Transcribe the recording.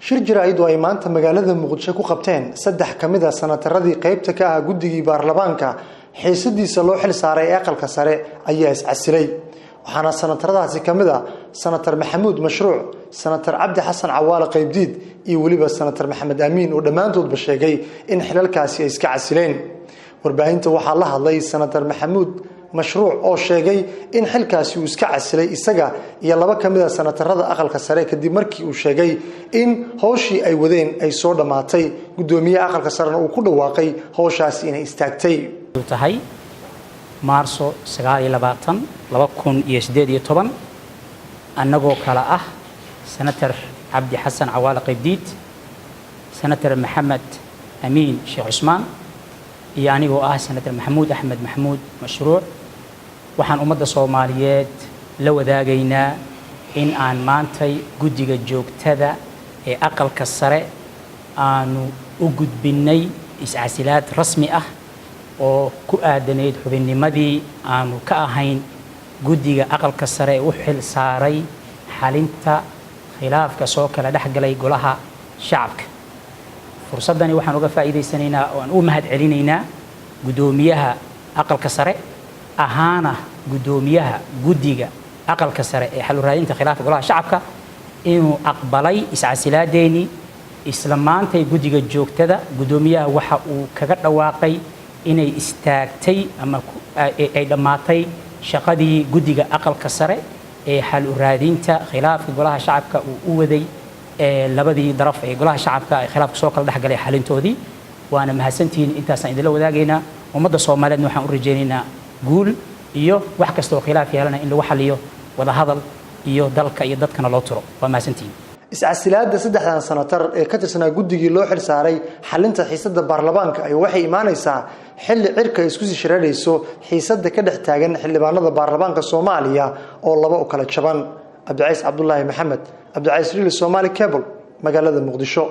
shir jaraa'id oo ay maanta magaalada Muqdisho ku qabteen saddex kamid ah sanataradii qaybta ka ah guddigii baarlamaanka xiisadiisa loo xil saaray aqalka sare ayaa iscasilay waxaana sanataradaasi kamid ah senator Maxamuud Mashruuc senator Cabdi Xasan Cawaale Qaybdiid iyo waliba senator Maxamed Amiin oo dhamaantoodba sheegay in xilalkaasi ay iska casileen warbaahinta waxaa la hadlay senator Maxamuud Mashruuc oo sheegay in xilkaasi uu iska casilay isaga iyo laba kamid ah sanatarada aqalka sare kadib markii uu sheegay in hawshii ay wadeen ay soo dhamaatay gudoomiyaha aqalka sarena uu ku dhawaaqay hawshaasi inay istaagtay tahay Maarso 29 2018 annagoo kala ah senator Cabdi Xasan Cawaale Qaybdiid senator Maxamed Amiin Sheekh Cusmaan iyo anigoo ah senator Maxamuud Axmed Maxamuud Mashruuc waxaan ummadda Soomaaliyeed la wadaagaynaa in aan maantay guddiga joogtada ee aqalka sare aanu u gudbinay iscasilaad rasmi ah oo ku aadaneyd xubinnimadii aanu ka ahayn guddiga aqalka sare u xil saaray xalinta khilaafka soo kala dhaxgalay golaha shacabka fursadani waxaan uga faa'iideysanaynaa oo aan u mahad celinaynaa gudoomiyaha aqalka sare ahaana gudoomiyaha guddiga aqalka sare ee xal u raadinta khilaafka golaha shacabka inuu aqbalay iscasilaadeeni isla maantay guddiga joogtada gudoomiyaha waxa uu kaga dhawaaqay inay istaagtay ama ay dhamaatay shaqadii guddiga aqalka sare ee xal u raadinta khilaafka golaha shacabka uu u waday labadii daraf ee golaha shacabka ay khilaafka soo kala dhaxgalay xalintoodii waana mahadsantihiin intaasaan idinla wadaagaynaa ummadda Soomaaliyeed waxaan u rajaynaynaa guul iyo wax kasta oo khilaaf yeelana in lagu xaliyo wada hadal iyo dalka iyo dadkana loo tiro waa mahadsantihiin iscasilaadda saddexdan sanatar ee ka tirsanaa guddigii loo xil saaray xalinta xiisadda baarlamaanka ay waxay imaanaysaa xilli cirka isku sii shareerayso xiisadda ka dhex taagan xildhibaanada baarlamaanka Soomaaliya oo laba u kala jaban Cabdi Cays Cabdullaahi Maxamed Cabdi Cays Somali Cable magaalada Muqdisho.